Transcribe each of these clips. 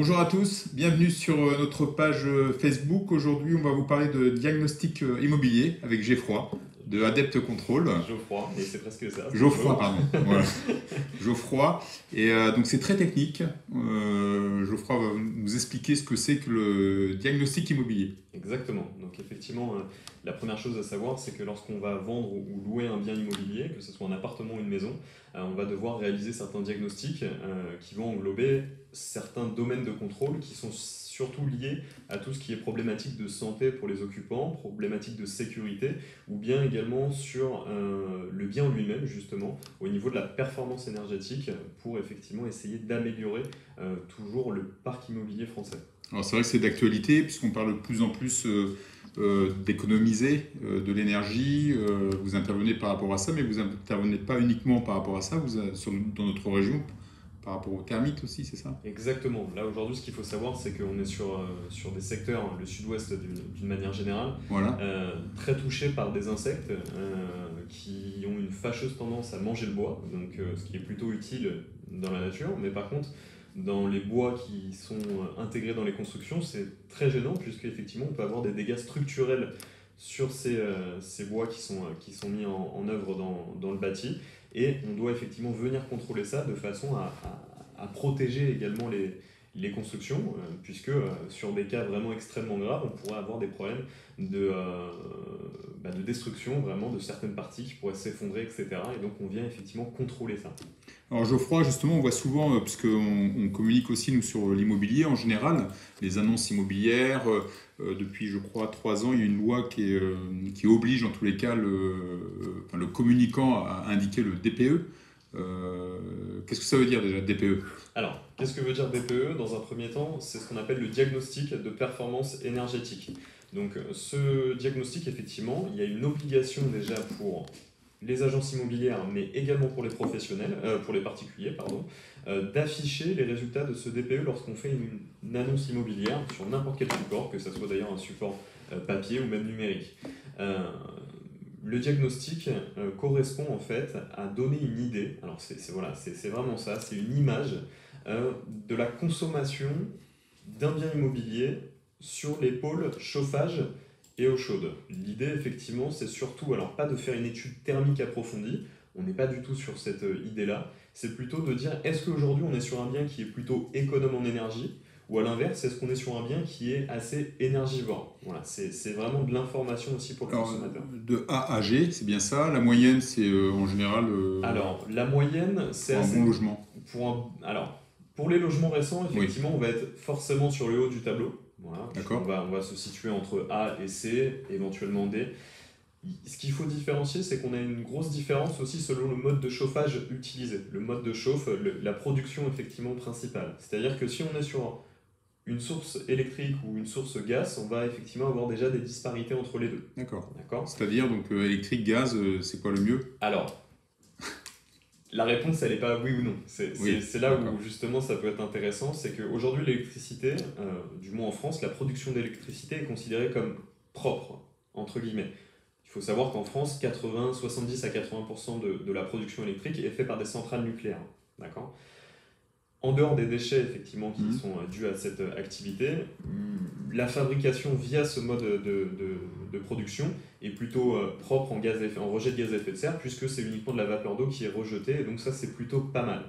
Bonjour à tous, bienvenue sur notre page Facebook. Aujourd'hui, on va vous parler de diagnostic immobilier avec Geoffroy de Adept Control. Geoffroy, mais c'est presque ça. Geoffroy, pardon. Voilà. Geoffroy. Et donc c'est très technique. Geoffroy va nous expliquer ce que c'est que le diagnostic immobilier. Exactement. Donc effectivement, la première chose à savoir, c'est que lorsqu'on va vendre ou louer un bien immobilier, que ce soit un appartement ou une maison, on va devoir réaliser certains diagnostics qui vont englober certains domaines de contrôle qui sont surtout liés à tout ce qui est problématique de santé pour les occupants, problématique de sécurité, ou bien également sur le bien en lui-même, justement, au niveau de la performance énergétique, pour effectivement essayer d'améliorer toujours le parc immobilier français. Alors c'est vrai que c'est d'actualité puisqu'on parle de plus en plus d'économiser de l'énergie. Vous intervenez par rapport à ça, mais vous n'intervenez pas uniquement par rapport à ça, dans notre région, par rapport aux termites aussi, c'est ça? Exactement. Là, aujourd'hui, ce qu'il faut savoir, c'est qu'on est sur des secteurs, le sud-ouest d'une manière générale, Voilà. très touchés par des insectes qui ont une fâcheuse tendance à manger le bois, donc ce qui est plutôt utile dans la nature. Mais par contre, dans les bois qui sont intégrés dans les constructions, c'est très gênant, puisqu'effectivement, on peut avoir des dégâts structurels sur ces bois qui sont mis en œuvre dans le bâti. Et on doit effectivement venir contrôler ça de façon à protéger également les constructions, puisque sur des cas vraiment extrêmement graves, on pourrait avoir des problèmes de destruction vraiment de certaines parties qui pourraient s'effondrer, etc. Et donc on vient effectivement contrôler ça. Alors Geoffroy, justement, on voit souvent, puisqu'on communique aussi nous sur l'immobilier en général, les annonces immobilières. Depuis, je crois, 3 ans, il y a une loi qui oblige en tous les cas le communicant à indiquer le DPE. Qu'est-ce que ça veut dire déjà, DPE? Alors, qu'est-ce que veut dire DPE? Dans un premier temps, c'est ce qu'on appelle le diagnostic de performance énergétique. Donc, ce diagnostic, effectivement, il y a une obligation déjà pour les agences immobilières, mais également pour les professionnels, pour les particuliers, pardon, d'afficher les résultats de ce DPE lorsqu'on fait une annonce immobilière sur n'importe quel support, que ce soit d'ailleurs un support papier ou même numérique. Le diagnostic correspond en fait à donner une idée, alors c'est vraiment ça, c'est une image de la consommation d'un bien immobilier sur les pôles chauffage et eau chaude. L'idée, effectivement, c'est surtout, alors pas de faire une étude thermique approfondie, on n'est pas du tout sur cette idée-là, c'est plutôt de dire est-ce qu'aujourd'hui on est sur un bien qui est plutôt économe en énergie, ou à l'inverse, est-ce qu'on est sur un bien qui est assez énergivore? Voilà, c'est vraiment de l'information aussi pour le consommateur. De A à G, c'est bien ça. La moyenne, c'est en général Alors, la moyenne, c'est pour un assez... bon logement. Alors, pour les logements récents, Oui. effectivement, on va être forcément sur le haut du tableau. Voilà, D'accord. on va se situer entre A et C, éventuellement D. Ce qu'il faut différencier, c'est qu'on a une grosse différence aussi selon le mode de chauffage utilisé. Le mode de chauffe, la production effectivement principale. C'est-à-dire que si on est sur une source électrique ou une source gaz, on va effectivement avoir déjà des disparités entre les deux. D'accord. D'accord? C'est-à-dire, donc, électrique, gaz, c'est quoi le mieux? Alors, la réponse, elle n'est pas oui ou non. Oui, C'est là d'accord. où justement ça peut être intéressant, c'est qu'aujourd'hui l'électricité, du moins en France, la production d'électricité est considérée comme propre, entre guillemets. Il faut savoir qu'en France, 70 à 80% de la production électrique est faite par des centrales nucléaires. D'accord? En dehors des déchets effectivement qui sont dus à cette activité, la fabrication via ce mode de production est plutôt propre en rejet de gaz à effet de serre, puisque c'est uniquement de la vapeur d'eau qui est rejetée, et donc ça c'est plutôt pas mal.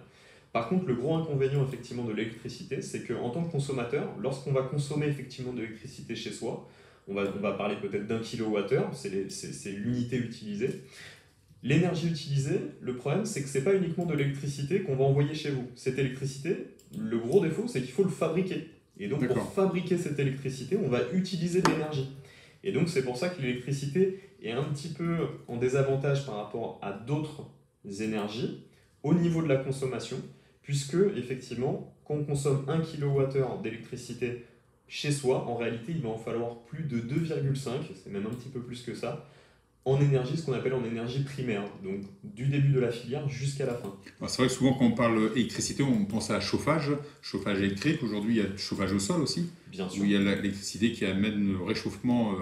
Par contre, le gros inconvénient effectivement de l'électricité, c'est qu'en tant que consommateur, lorsqu'on va consommer effectivement de l'électricité chez soi, on va parler peut-être d'un kilowattheure, c'est l'unité utilisée. L'énergie utilisée, le problème, c'est que ce n'est pas uniquement de l'électricité qu'on va envoyer chez vous. Cette électricité, le gros défaut, c'est qu'il faut le fabriquer. Et donc, pour fabriquer cette électricité, on va utiliser de l'énergie. Et donc, c'est pour ça que l'électricité est un petit peu en désavantage par rapport à d'autres énergies au niveau de la consommation, puisque, effectivement, quand on consomme 1 kWh d'électricité chez soi, en réalité, il va en falloir plus de 2,5, c'est même un petit peu plus que ça, en énergie, ce qu'on appelle en énergie primaire, donc du début de la filière jusqu'à la fin. C'est vrai que souvent quand on parle électricité, on pense à chauffage électrique. Aujourd'hui, il y a chauffage au sol aussi. Bien sûr. Où il y a l'électricité qui amène le réchauffement.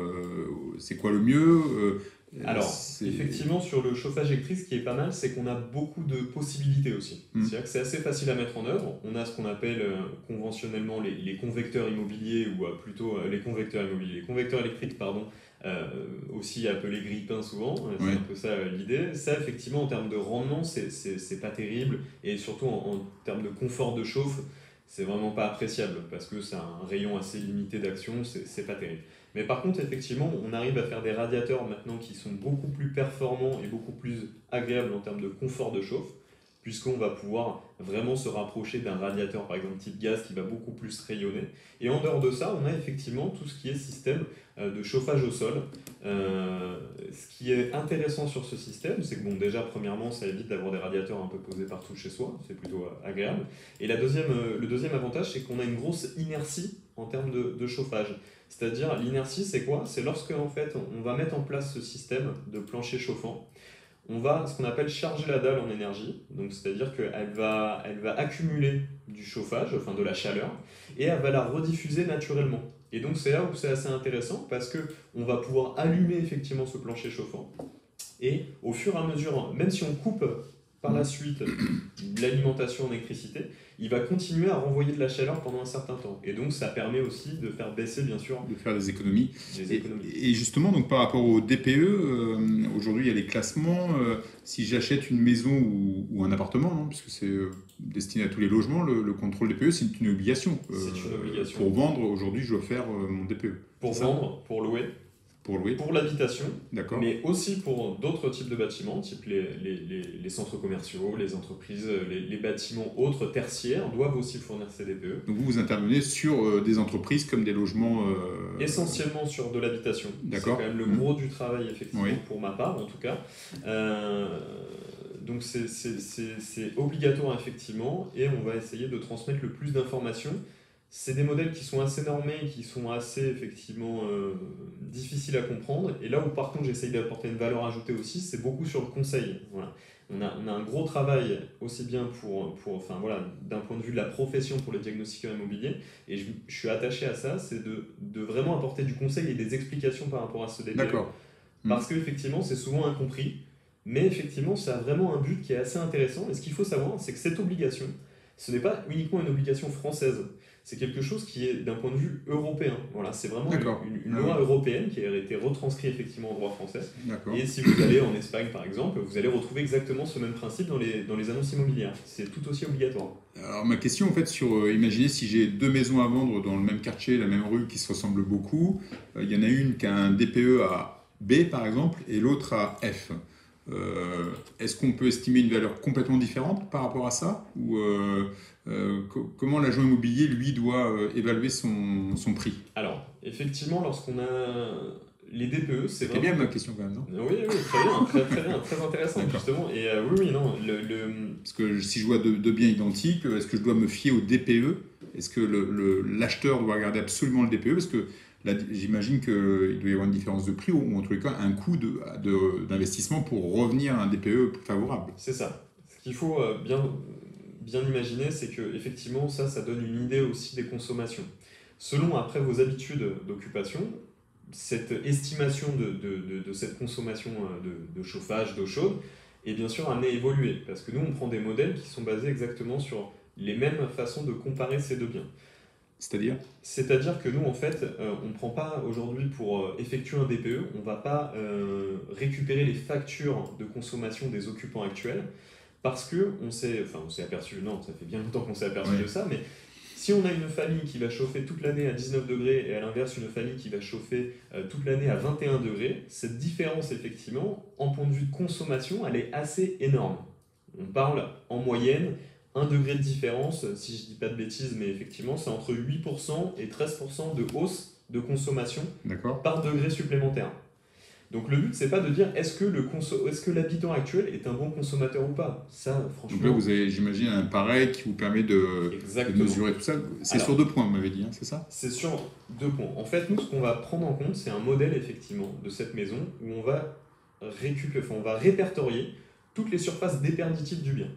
C'est quoi le mieux? Alors, effectivement, sur le chauffage électrique, ce qui est pas mal, c'est qu'on a beaucoup de possibilités aussi. C'est-à-dire que c'est assez facile à mettre en œuvre. On a ce qu'on appelle conventionnellement les convecteurs immobiliers, ou plutôt les convecteurs immobiliers, les convecteurs électriques, pardon, aussi appelés grille-pain souvent, c'est un peu ça l'idée. Ça, effectivement, en termes de rendement, c'est pas terrible, et surtout en termes de confort de chauffe, c'est vraiment pas appréciable, parce que c'est un rayon assez limité d'action, c'est pas terrible. Mais par contre, effectivement, on arrive à faire des radiateurs maintenant qui sont beaucoup plus performants et beaucoup plus agréables en termes de confort de chauffe, puisqu'on va pouvoir vraiment se rapprocher d'un radiateur, par exemple type gaz, qui va beaucoup plus rayonner. Et en dehors de ça, on a effectivement tout ce qui est système de chauffage au sol. Ce qui est intéressant sur ce système, c'est que bon, déjà, premièrement, ça évite d'avoir des radiateurs un peu posés partout chez soi, c'est plutôt agréable. Et le deuxième avantage, c'est qu'on a une grosse inertie en termes de chauffage. C'est-à-dire, l'inertie, c'est quoi? C'est lorsque en fait, on va mettre en place ce système de plancher chauffant, on va, ce qu'on appelle, charger la dalle en énergie. Donc, c'est-à-dire qu'elle va accumuler du chauffage, enfin de la chaleur, et elle va la rediffuser naturellement. Et donc, c'est là où c'est assez intéressant, parce qu'on va pouvoir allumer effectivement ce plancher chauffant. Et au fur et à mesure, même si on coupe par la suite l'alimentation en électricité, il va continuer à renvoyer de la chaleur pendant un certain temps. Et donc, ça permet aussi de faire baisser, bien sûr, de faire des économies. Et justement, donc, par rapport au DPE, aujourd'hui, il y a les classements. Si j'achète une maison ou un appartement, hein, puisque c'est destiné à tous les logements, le contrôle DPE, c'est une obligation. C'est une obligation. Pour vendre, aujourd'hui, je dois faire mon DPE. Pour vendre, pour louer. Pour l'habitation, mais aussi pour d'autres types de bâtiments, type les centres commerciaux, les entreprises, les bâtiments autres tertiaires doivent aussi fournir ces DPE. Donc vous intervenez sur des entreprises comme des logements... Essentiellement sur de l'habitation. C'est quand même le gros du travail, effectivement, pour ma part en tout cas. Donc c'est obligatoire, effectivement, et on va essayer de transmettre le plus d'informations. C'est des modèles qui sont assez normés, qui sont assez effectivement difficiles à comprendre. Et là où par contre j'essaye d'apporter une valeur ajoutée aussi, c'est beaucoup sur le conseil. Voilà. On a un gros travail aussi bien enfin, voilà, d'un point de vue de la profession pour les diagnostiqueurs immobiliers. Et je suis attaché à ça, c'est de vraiment apporter du conseil et des explications par rapport à ce DPE. D'accord. Parce qu'effectivement c'est souvent incompris, mais effectivement ça a vraiment un but qui est assez intéressant. Et ce qu'il faut savoir, c'est que cette obligation, ce n'est pas uniquement une obligation française. C'est quelque chose qui est d'un point de vue européen. Voilà, c'est vraiment une loi européenne qui a été retranscrite effectivement en droit français. Et si vous allez en Espagne, par exemple, vous allez retrouver exactement ce même principe dans les annonces immobilières. C'est tout aussi obligatoire. Alors ma question, en fait, sur imaginez si j'ai deux maisons à vendre dans le même quartier, la même rue, qui se ressemblent beaucoup. Il y en a une qui a un DPE à B, par exemple, et l'autre à F. Est-ce qu'on peut estimer une valeur complètement différente par rapport à ça, ou comment l'agent immobilier, lui, doit évaluer son prix? Alors, effectivement, lorsqu'on a les DPE, c'est vraiment... bien ma question quand même, non? Oui, très bien, très bien, très intéressant justement. Et oui, non. Parce que si je vois deux biens identiques, est-ce que je dois me fier au DPE? Est-ce que l'acheteur doit regarder absolument le DPE? Parce que là, j'imagine qu'il doit y avoir une différence de prix, ou en tous les cas un coût d'investissement pour revenir à un DPE plus favorable. C'est ça. Ce qu'il faut bien imaginer, c'est que effectivement ça donne une idée aussi des consommations. Selon après vos habitudes d'occupation, cette estimation de cette consommation de chauffage, d'eau chaude, est bien sûr amenée à évoluer. Parce que nous, on prend des modèles qui sont basés exactement sur les mêmes façons de comparer ces deux biens. C'est-à-dire que nous, en fait, on ne prend pas aujourd'hui pour effectuer un DPE, on ne va pas récupérer les factures de consommation des occupants actuels, parce qu'on s'est aperçu, non, ça fait bien longtemps qu'on s'est aperçu de ça, mais si on a une famille qui va chauffer toute l'année à 19 degrés et à l'inverse une famille qui va chauffer toute l'année à 21 degrés, cette différence, effectivement, en point de vue de consommation, elle est assez énorme. On parle en moyenne 1 degré de différence, si je ne dis pas de bêtises, mais effectivement, c'est entre 8% et 13% de hausse de consommation par degré supplémentaire. Donc le but, c'est pas de dire est-ce que l'habitant actuel est un bon consommateur ou pas. Ça, franchement... Donc là, vous avez, j'imagine, un pareil qui vous permet de mesurer tout ça. C'est sur 2 points, vous m'avez dit, hein, c'est ça? C'est sur 2 points. En fait, nous, ce qu'on va prendre en compte, c'est un modèle, effectivement, de cette maison où on va répertorier toutes les surfaces déperditives du bien.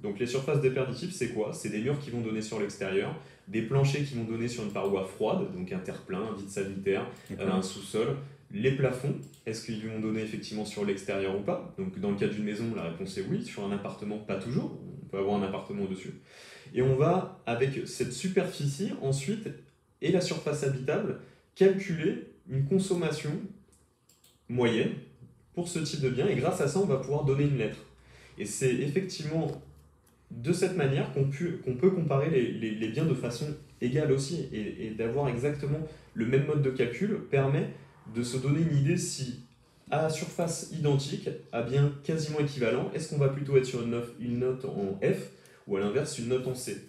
Donc les surfaces déperditives, c'est quoi? C'est des murs qui vont donner sur l'extérieur, des planchers qui vont donner sur une paroi froide, donc un terre-plein, un vide sanitaire, un sous-sol. Les plafonds, est-ce qu'ils vont donner effectivement sur l'extérieur ou pas? Donc dans le cas d'une maison, la réponse est oui. Sur un appartement, pas toujours. On peut avoir un appartement au-dessus. Et on va, avec cette superficie, ensuite, et la surface habitable, calculer une consommation moyenne pour ce type de bien. Et grâce à ça, on va pouvoir donner une lettre. Et c'est effectivement de cette manière qu'on peut comparer les biens de façon égale aussi. Et d'avoir exactement le même mode de calcul permet de se donner une idée si, à surface identique, à bien quasiment équivalent, est-ce qu'on va plutôt être sur une note en F ou à l'inverse une note en C.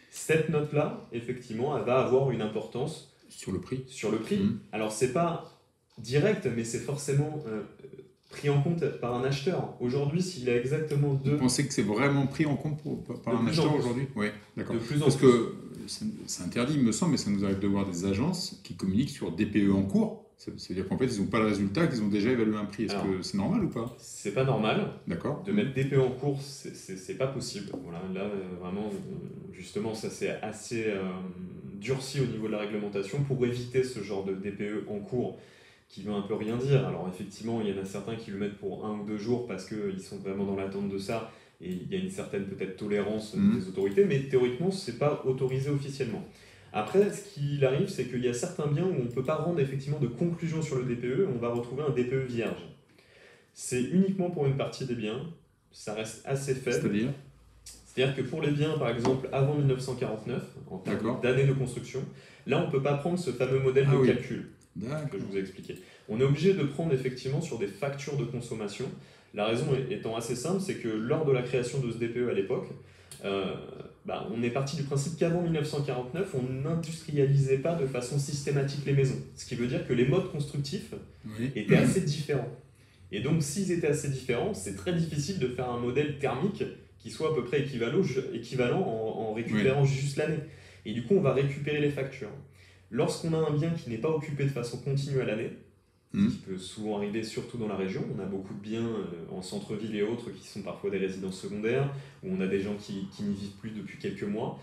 Cette note-là, effectivement, elle va avoir une importance sur le prix. Alors, c'est pas direct, mais c'est forcément pris en compte par un acheteur. Aujourd'hui, s'il a exactement deux... Vous pensez que c'est vraiment pris en compte par un acheteur aujourd'hui? Oui, d'accord. Parce que c'est interdit, il me semble, mais ça nous arrive de voir des agences qui communiquent sur DPE en cours. C'est-à-dire qu'en fait, ils n'ont pas le résultat, qu'ils ont déjà évalué un prix. Est-ce que c'est normal ou pas? C'est pas normal. D'accord. De mettre DPE en cours, c'est pas possible. Voilà, là, vraiment, justement, ça c'est assez durci au niveau de la réglementation pour éviter ce genre de DPE en cours qui veut un peu rien dire. Alors effectivement, il y en a certains qui le mettent pour 1 ou 2 jours parce qu'ils sont vraiment dans l'attente de ça et il y a une certaine peut-être tolérance des autorités, mais théoriquement, c'est pas autorisé officiellement. Après, ce qu'il arrive, c'est qu'il y a certains biens où on ne peut pas rendre effectivement de conclusion sur le DPE, on va retrouver un DPE vierge. C'est uniquement pour une partie des biens, ça reste assez faible. C'est-à-dire que pour les biens, par exemple, avant 1949, en termes d'années de construction, là, on ne peut pas prendre ce fameux modèle de calcul que je vous ai expliqué. On est obligé de prendre effectivement sur des factures de consommation. La raison étant assez simple, c'est que lors de la création de ce DPE à l'époque, on est parti du principe qu'avant 1949, on n'industrialisait pas de façon systématique les maisons. Ce qui veut dire que les modes constructifs étaient assez différents. Et donc, s'ils étaient assez différents, c'est très difficile de faire un modèle thermique qui soit à peu près équivalent en récupérant juste l'année. Et du coup, on va récupérer les factures. Lorsqu'on a un bien qui n'est pas occupé de façon continue à l'année, ce qui peut souvent arriver surtout dans la région, on a beaucoup de biens en centre-ville et autres qui sont parfois des résidences secondaires, où on a des gens qui n'y vivent plus depuis quelques mois.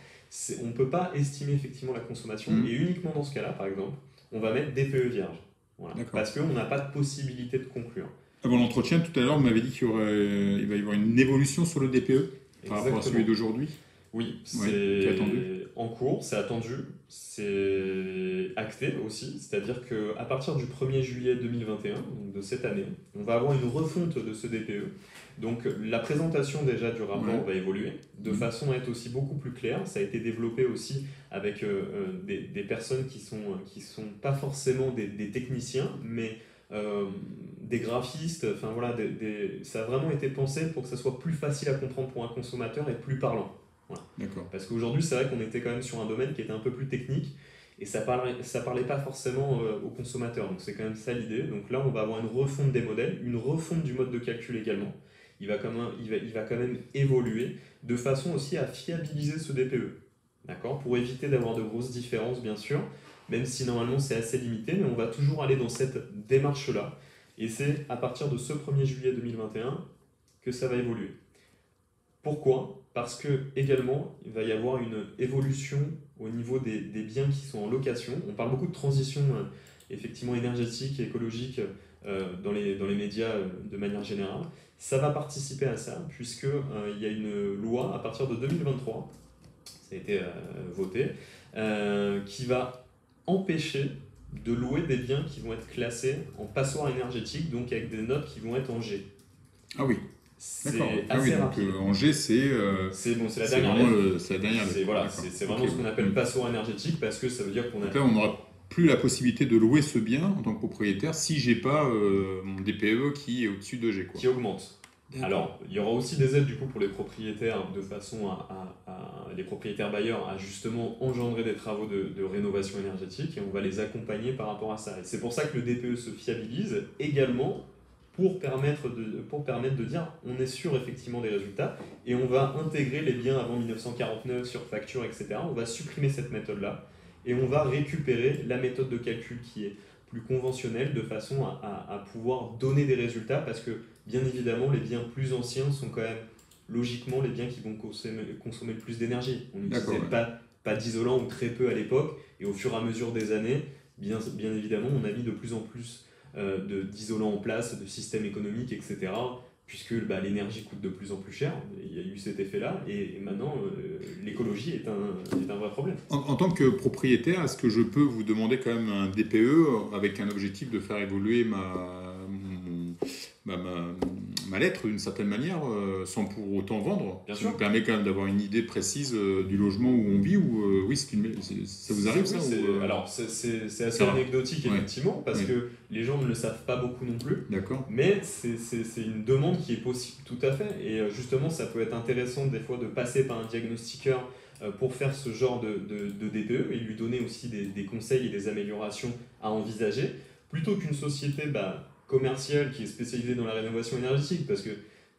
On ne peut pas estimer effectivement la consommation, et uniquement dans ce cas-là, par exemple, on va mettre DPE vierge. Voilà. Parce qu'on n'a pas de possibilité de conclure. Avant l'entretien, tout à l'heure, vous m'avez dit qu'il va y avoir une évolution sur le DPE par rapport à celui d'aujourd'hui. Oui, c'est attendu. En cours, c'est attendu, c'est acté aussi, c'est-à-dire qu'à partir du 1er juillet 2021, donc de cette année, on va avoir une refonte de ce DPE. Donc la présentation déjà du rapport va évoluer de façon à être aussi beaucoup plus claire. Ça a été développé aussi avec des personnes qui sont pas forcément des techniciens, mais des graphistes, enfin voilà, ça a vraiment été pensé pour que ça soit plus facile à comprendre pour un consommateur et plus parlant. Voilà. Parce qu'aujourd'hui, c'est vrai qu'on était quand même sur un domaine qui était un peu plus technique et ça parlait pas forcément aux consommateurs. Donc c'est quand même ça l'idée. Donc là, on va avoir une refonte des modèles, une refonte du mode de calcul également. Il va quand même évoluer de façon aussi à fiabiliser ce DPE. D'accord ? Pour éviter d'avoir de grosses différences, bien sûr, même si normalement c'est assez limité, mais on va toujours aller dans cette démarche-là. Et c'est à partir de ce 1er juillet 2021 que ça va évoluer. Pourquoi ? Parce que également, il va y avoir une évolution au niveau des biens qui sont en location. On parle beaucoup de transition effectivement énergétique et écologique dans les médias de manière générale. Ça va participer à ça, puisqu'il y a une loi à partir de 2023, ça a été voté, qui va empêcher de louer des biens qui vont être classés en passoire énergétique, donc avec des notes qui vont être en G. Ah oui. D'accord. Assez rapide. Donc, en G, c'est la dernière. C'est la dernière. C'est vraiment ce qu'on appelle passoire énergétique parce que ça veut dire qu'on a. Donc là, on n'aura plus la possibilité de louer ce bien en tant que propriétaire si j'ai pas mon DPE qui est au-dessus de G. Qui augmente. Alors, il y aura aussi des aides du coup pour les propriétaires de façon les propriétaires bailleurs à justement engendrer des travaux de rénovation énergétique et on va les accompagner par rapport à ça. Et c'est pour ça que le DPE se fiabilise également pour permettre de dire on est sûr effectivement des résultats et on va intégrer les biens avant 1949 sur facture, etc. On va supprimer cette méthode-là et on va récupérer la méthode de calcul qui est plus conventionnelle de façon à pouvoir donner des résultats parce que bien évidemment les biens plus anciens sont quand même logiquement les biens qui vont consommer le plus d'énergie. On D'accord, n'utilisait pas d'isolant ou très peu à l'époque, et au fur et à mesure des années, bien évidemment, on a mis de plus en plus d'isolants en place, de systèmes économiques, etc., puisque l'énergie coûte de plus en plus cher. Il y a eu cet effet-là, et maintenant, l'écologie est un vrai problème. En tant que propriétaire, est-ce que je peux vous demander quand même un DPE avec un objectif de faire évoluer ma lettre d'une certaine manière, sans pour autant vendre? Bien Ça sûr. nous permet quand même d'avoir une idée précise du logement où on vit, ou oui, ça vous arrive ça? Alors, c'est assez anecdotique, effectivement, parce que les gens ne le savent pas beaucoup non plus. D'accord. Mais c'est une demande qui est possible tout à fait. Et justement, ça peut être intéressant des fois de passer par un diagnostiqueur pour faire ce genre de DPE et lui donner aussi des conseils et des améliorations à envisager, plutôt qu'une société commerciale qui est spécialisée dans la rénovation énergétique. Parce que,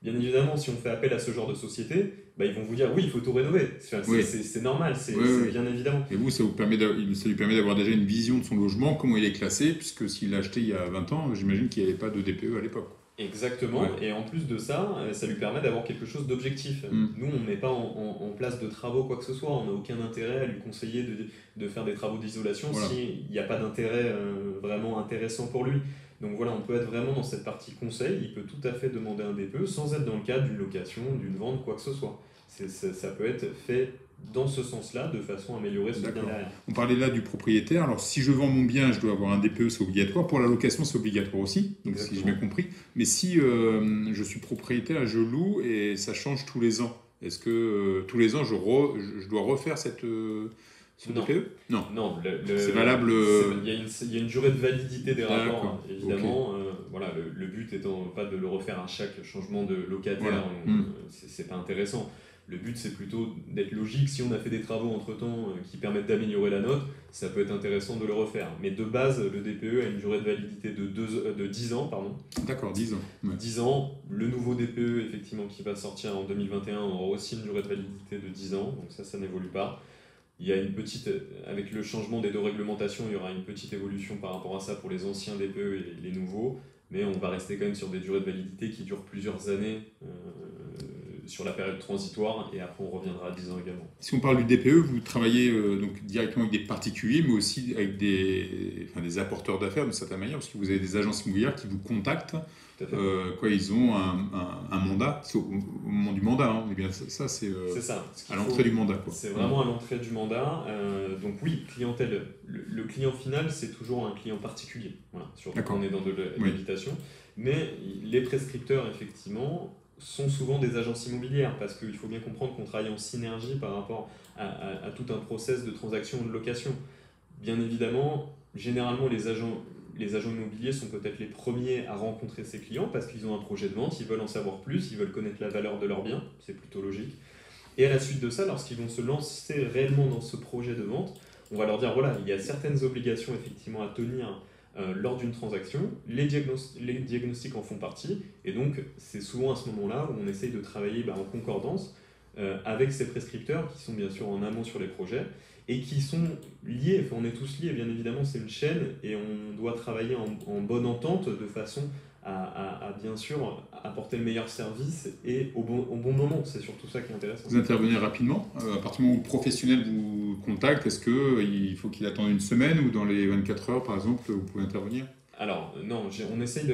bien évidemment, si on fait appel à ce genre de société, ils vont vous dire oui, il faut tout rénover. C'est normal, c'est bien évidemment. Et vous, ça lui permet d'avoir déjà une vision de son logement, comment il est classé, puisque s'il l'a acheté il y a 20 ans, j'imagine qu'il n'y avait pas de DPE à l'époque. Exactement, et en plus de ça, ça lui permet d'avoir quelque chose d'objectif. Nous, on ne met pas en place de travaux, quoi que ce soit, on n'a aucun intérêt à lui conseiller de faire des travaux d'isolation s'il n'y a pas d'intérêt vraiment intéressant pour lui. Donc voilà, on peut être vraiment dans cette partie conseil, il peut tout à fait demander un DPE sans être dans le cadre d'une location, d'une vente, quoi que ce soit. Ça peut être fait dans ce sens-là, de façon à améliorer ce bien derrière. On parlait là du propriétaire. Alors, si je vends mon bien, je dois avoir un DPE, c'est obligatoire. Pour la location, c'est obligatoire aussi, donc si j'ai bien compris. Mais si je suis propriétaire, je loue et ça change tous les ans, est-ce que tous les ans, je dois refaire ce DPE? Non. C'est valable. Il y a une durée de validité des rapports, évidemment. Voilà, le but étant pas de le refaire à chaque changement de locataire, c'est pas intéressant. Le but, c'est plutôt d'être logique. Si on a fait des travaux entre-temps qui permettent d'améliorer la note, ça peut être intéressant de le refaire. Mais de base, le DPE a une durée de validité de 10 ans. D'accord, 10 ans. 10 ans. Le nouveau DPE, effectivement, qui va sortir en 2021, aura aussi une durée de validité de 10 ans. Donc ça n'évolue pas. Il y a avec le changement des deux réglementations, il y aura une petite évolution par rapport à ça pour les anciens DPE et les nouveaux. Mais on va rester quand même sur des durées de validité qui durent plusieurs années sur la période transitoire, et après on reviendra à 10 ans également. Si on parle du DPE, vous travaillez donc directement avec des particuliers, mais aussi avec des apporteurs d'affaires d'une certaine manière, parce que vous avez des agences immobilières qui vous contactent. Ils ont un mandat, c'est au moment du mandat, bien, ça c'est ça, à l'entrée du mandat. C'est vraiment à l'entrée du mandat. Donc oui, clientèle, le client final, c'est toujours un client particulier, surtout quand on est dans de l'habitation. Mais les prescripteurs, effectivement, sont souvent des agences immobilières, parce qu'il faut bien comprendre qu'on travaille en synergie par rapport à tout un process de transaction ou de location. Bien évidemment, généralement les agents immobiliers sont peut-être les premiers à rencontrer ces clients parce qu'ils ont un projet de vente, ils veulent en savoir plus, ils veulent connaître la valeur de leur bien, c'est plutôt logique. Et à la suite de ça, lorsqu'ils vont se lancer réellement dans ce projet de vente, on va leur dire voilà, il y a certaines obligations effectivement à tenir lors d'une transaction, les diagnostics en font partie, et donc c'est souvent à ce moment-là où on essaye de travailler en concordance avec ces prescripteurs qui sont bien sûr en amont sur les projets, et qui sont liés, on est tous liés, bien évidemment, c'est une chaîne, et on doit travailler en bonne entente de façon à bien sûr apporter le meilleur service et au bon moment. C'est surtout ça qui est intéressant. Vous intervenez rapidement. À partir du moment où le professionnel vous contacte, est-ce qu'il faut qu'il attende une semaine, ou dans les 24 heures, par exemple, vous pouvez intervenir? Alors non, on essaye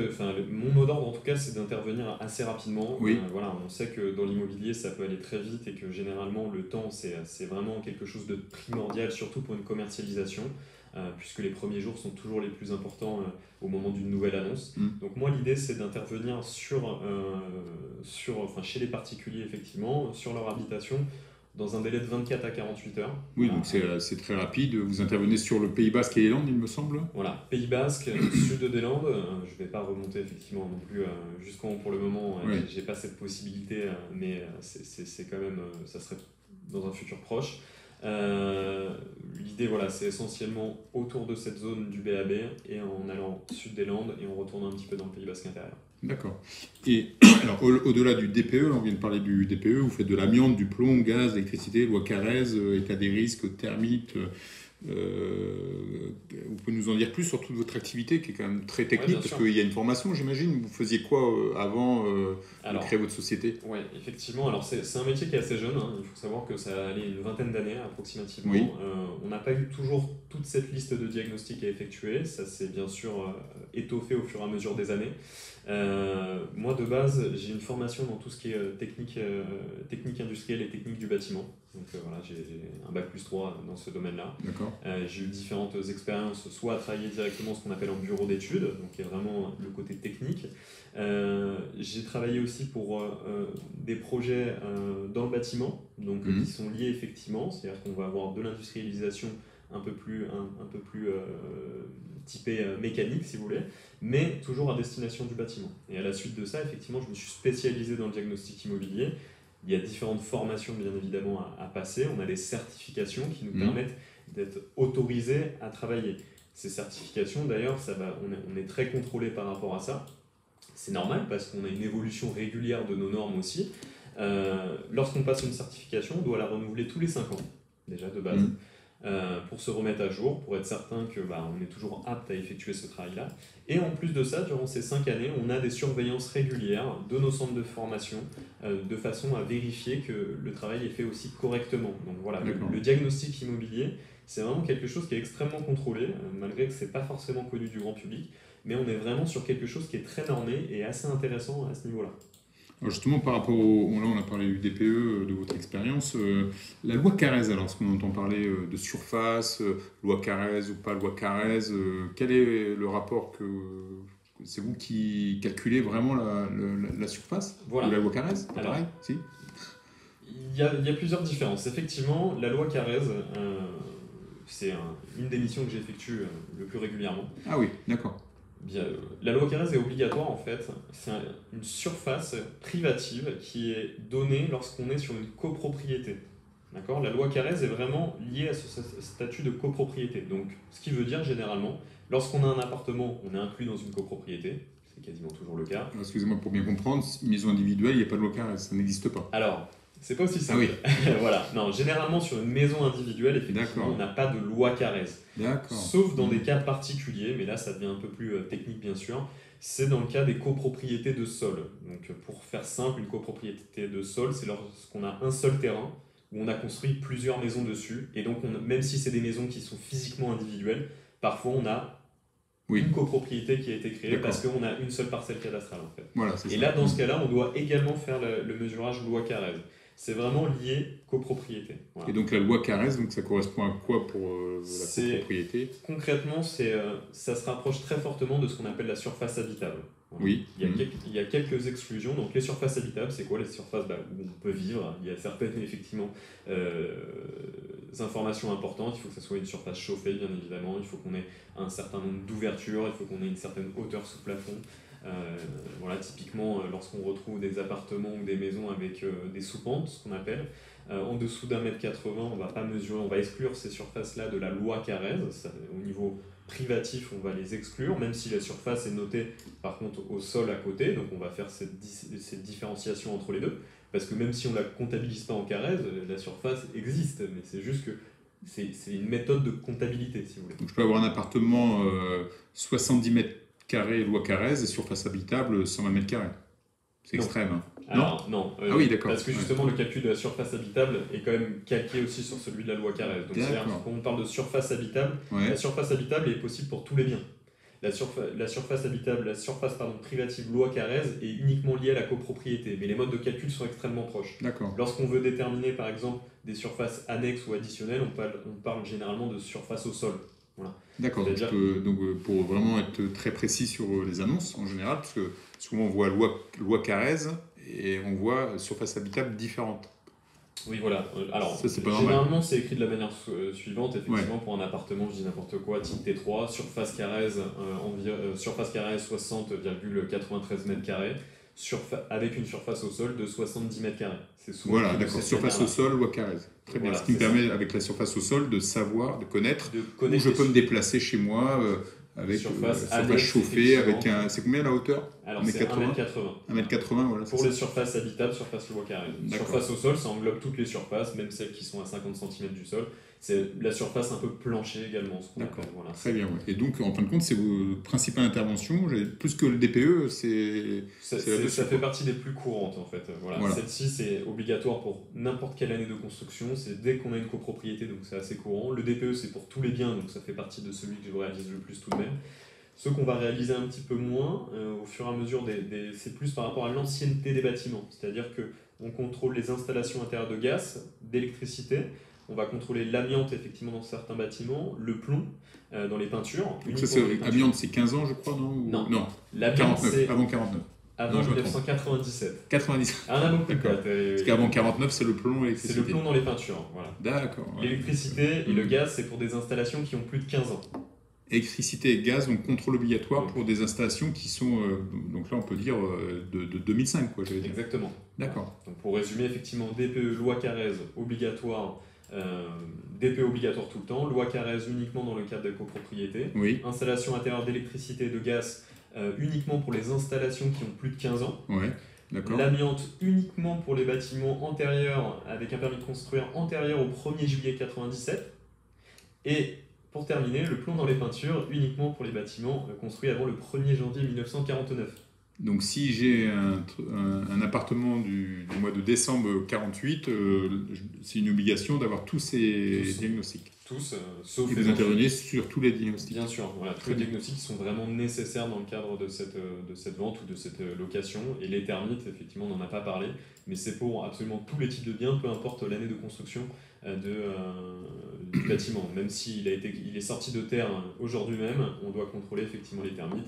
mon mot d'ordre en tout cas, c'est d'intervenir assez rapidement. Oui. On sait que dans l'immobilier ça peut aller très vite, et que généralement le temps c'est vraiment quelque chose de primordial, surtout pour une commercialisation, puisque les premiers jours sont toujours les plus importants au moment d'une nouvelle annonce. Donc moi l'idée c'est d'intervenir chez les particuliers, effectivement, sur leur habitation, dans un délai de 24 à 48 heures. Oui, donc c'est très rapide. Vous intervenez sur le Pays Basque et les Landes, il me semble. Voilà, Pays Basque, sud des Landes. Je ne vais pas remonter effectivement non plus jusqu'en haut pour le moment. J'ai pas cette possibilité, mais c'est quand même, ça serait dans un futur proche. L'idée, c'est essentiellement autour de cette zone du BAB, et en allant sud des Landes, et en retournant un petit peu dans le Pays Basque intérieur. D'accord. Et alors, au-delà du DPE, on vient de parler du DPE, vous faites de l'amiante, du plomb, gaz, électricité, loi Carrez, état des risques, thermites, Vous pouvez nous en dire plus sur toute votre activité qui est quand même très Ouais, technique, bien parce sûr. qu'il y a une formation, j'imagine. Vous faisiez quoi avant de Alors, créer votre société? ouais, effectivement. Alors, c'est un métier qui est assez jeune, hein. Il faut savoir que ça a allé une vingtaine d'années approximativement. Oui. On n'a pas eu toujours toute cette liste de diagnostics à effectuer. Ça s'est bien sûr étoffé au fur et à mesure des années. Moi, de base, j'ai une formation dans tout ce qui est technique industrielle et technique du bâtiment. Donc voilà, j'ai un bac+3 dans ce domaine-là. D'accord. J'ai eu différentes expériences, soit à travailler directement ce qu'on appelle en bureau d'études, donc qui est vraiment le côté technique. J'ai travaillé aussi pour des projets dans le bâtiment, donc qui sont liés effectivement, c'est-à-dire qu'on va avoir de l'industrialisation un peu plus typée mécanique, si vous voulez, mais toujours à destination du bâtiment. Et à la suite de ça, effectivement, je me suis spécialisé dans le diagnostic immobilier. Il y a différentes formations, bien évidemment, à passer. On a des certifications qui nous permettent d'être autorisés à travailler. Ces certifications, d'ailleurs, on est très contrôlé par rapport à ça. C'est normal parce qu'on a une évolution régulière de nos normes aussi. Lorsqu'on passe une certification, on doit la renouveler tous les 5 ans, déjà de base, pour se remettre à jour, pour être certain que on est toujours apte à effectuer ce travail-là. Et en plus de ça, durant ces 5 années, on a des surveillances régulières de nos centres de formation, de façon à vérifier que le travail est fait aussi correctement. Donc voilà, le diagnostic immobilier, c'est vraiment quelque chose qui est extrêmement contrôlé, malgré que ce n'est pas forcément connu du grand public, mais on est vraiment sur quelque chose qui est très normé et assez intéressant à ce niveau-là. Alors justement, par rapport là on a parlé du DPE, de votre expérience, la loi Carrez, alors, parce qu'on entend parler de surface, loi Carrez ou pas loi Carrez, quel est le rapport que c'est vous qui calculez vraiment la surface Voilà. de la loi Carrez? Alors, pareil, si. Il y a plusieurs différences. Effectivement, la loi Carrez, c'est une des missions que j'effectue le plus régulièrement. Ah oui, d'accord. Bien, la loi Carrez est obligatoire en fait. C'est une surface privative qui est donnée lorsqu'on est sur une copropriété. D'accord? La loi Carrez est vraiment liée à ce statut de copropriété. Donc, ce qui veut dire généralement, lorsqu'on a un appartement, on est inclus dans une copropriété. C'est quasiment toujours le cas. Alors, excusez-moi pour bien comprendre, maison individuelle, il n'y a pas de loi Carrez, ça n'existe pas. Alors, c'est pas aussi simple. Ah oui. Voilà. Non, généralement sur une maison individuelle, effectivement, on n'a pas de loi Carrez. D'accord. Sauf dans des cas particuliers, mais là ça devient un peu plus technique bien sûr. C'est dans le cas des copropriétés de sol. Donc pour faire simple, une copropriété de sol, c'est lorsqu'on a un seul terrain où on a construit plusieurs maisons dessus. Et donc même si c'est des maisons qui sont physiquement individuelles, parfois on a une copropriété qui a été créée parce qu'on a une seule parcelle cadastrale en fait. Voilà, et là dans ce cas-là, on doit également faire le mesurage loi Carrez. C'est vraiment lié copropriété. Voilà. Et donc la loi Carrez, donc ça correspond à quoi pour la copropriété? Concrètement, ça se rapproche très fortement de ce qu'on appelle la surface habitable. Voilà. Oui. Il y a quelques exclusions. Donc les surfaces habitables, c'est quoi? Les surfaces où on peut vivre. Il y a certaines effectivement informations importantes. Il faut que ça soit une surface chauffée, bien évidemment. Il faut qu'on ait un certain nombre d'ouvertures. Il faut qu'on ait une certaine hauteur sous plafond. Voilà, typiquement, lorsqu'on retrouve des appartements ou des maisons avec des sous-pentes, ce qu'on appelle, en dessous d'1,80 m, on va pas mesurer, on va exclure ces surfaces-là de la loi Carrez. Au niveau privatif, on va les exclure, même si la surface est notée par contre au sol à côté, donc on va faire cette différenciation entre les deux, parce que même si on ne la comptabilise pas en Carrez, la surface existe, mais c'est juste que c'est une méthode de comptabilité, si vous voulez. Donc je peux avoir un appartement 70 mètres carrés loi Carrez et surface habitable 120 mètres carrés. C'est extrême. Hein. Alors, non. Ah oui, d'accord. Parce que justement, le calcul de la surface habitable est quand même calqué aussi sur celui de la loi Carrez. Donc, quand on parle de surface habitable, la surface habitable est possible pour tous les biens. La surface habitable, privative loi Carrez est uniquement liée à la copropriété, mais les modes de calcul sont extrêmement proches. D'accord. Lorsqu'on veut déterminer, par exemple, des surfaces annexes ou additionnelles, on parle généralement de surface au sol. Voilà. D'accord, donc pour vraiment être très précis sur les annonces en général, parce que souvent on voit loi Carrez et on voit surface habitable différente. Oui, voilà. Alors, ça, c'est pas généralement, c'est écrit de la manière suivante. Effectivement, pour un appartement, je dis n'importe quoi, type T3, surface Carrez 60,93 mètres carrés, avec une surface au sol de 70 mètres carrés. Voilà, d'accord. Surface au sol, loi Carrez. Très bien. Ce qui me permet, avec la surface au sol, de savoir, de connaître où je peux me déplacer chez moi avec surface chauffée. C'est combien la hauteur? Alors, c'est 1,80 m. 1,80 m, voilà. Pour les surfaces habitables, surface loi Carrez. Surface au sol, ça englobe toutes les surfaces, même celles qui sont à 50 cm du sol. C'est la surface un peu plancher également, ce qu'on D'accord, appelle. Voilà. très bien. Ouais. Et donc, en fin de compte, c'est vos principales interventions, plus que le DPE, c'est là-dessus. Ça fait partie des plus courantes en fait. Voilà. Voilà. Celle-ci, c'est obligatoire pour n'importe quelle année de construction. C'est dès qu'on a une copropriété, donc c'est assez courant. Le DPE, c'est pour tous les biens, donc ça fait partie de celui que je réalise le plus tout de même. Ceux qu'on va réaliser un petit peu moins, au fur et à mesure, c'est plus par rapport à l'ancienneté des bâtiments. C'est-à-dire qu'on contrôle les installations intérieures de gaz, d'électricité. On va contrôler l'amiante effectivement dans certains bâtiments, le plomb dans les peintures. Donc ça, amiante, c'est 15 ans, je crois, non? Non. L'amiante, 49, c'est avant 49. avant Non, 1997. 97. Ah, on a beaucoup de D'accord. dates. Parce qu'avant 49, c'est le plomb et C'est l'électricité. le plomb dans les peintures. Voilà. D'accord. Ouais. L'électricité et le gaz, c'est pour des installations qui ont plus de 15 ans. Électricité et gaz, donc contrôle obligatoire pour des installations qui sont, donc là on peut dire, de 2005, quoi, j'allais dire. Exactement. D'accord. Donc pour résumer, effectivement, DPE, loi Carrez, obligatoire, DPE obligatoire tout le temps, loi Carrez uniquement dans le cadre des copropriétés, Oui, installation intérieure d'électricité et de gaz uniquement pour les installations qui ont plus de 15 ans, ouais, d'accord. l'amiante uniquement pour les bâtiments antérieurs avec un permis de construire antérieur au 1er juillet 97, et pour terminer, le plomb dans les peintures uniquement pour les bâtiments construits avant le 1er janvier 1949. Donc si j'ai un appartement du mois de décembre 48, c'est une obligation d'avoir tous ces diagnostics. Tous, sauf Et vous intervenez sur tous les diagnostics. Bien sûr, voilà, tous les diagnostics qui sont vraiment nécessaires dans le cadre de cette vente ou de cette location. Et les termites, effectivement, on n'en a pas parlé, mais c'est pour absolument tous les types de biens, peu importe l'année de construction du bâtiment. Même s'il il est sorti de terre aujourd'hui même, on doit contrôler effectivement les termites.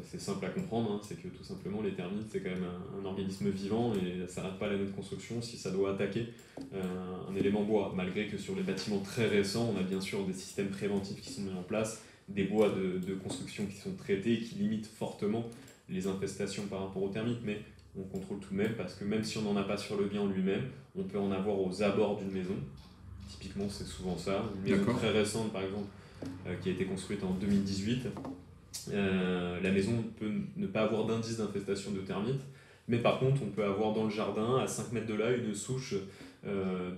C'est simple à comprendre, hein, c'est que tout simplement les termites c'est quand même un organisme vivant et ça s'arrête pas à l'année de construction si ça doit attaquer un élément bois. Malgré que sur les bâtiments très récents, on a bien sûr des systèmes préventifs qui sont mis en place, des bois de construction qui sont traités et qui limitent fortement les infestations par rapport aux termites, mais on contrôle tout de même parce que même si on n'en a pas sur le bien en lui-même, on peut en avoir aux abords d'une maison. Typiquement c'est souvent ça, une maison très récente par exemple qui a été construite en 2018. La maison peut ne pas avoir d'indice d'infestation de termites, mais par contre on peut avoir dans le jardin à 5 mètres de là une souche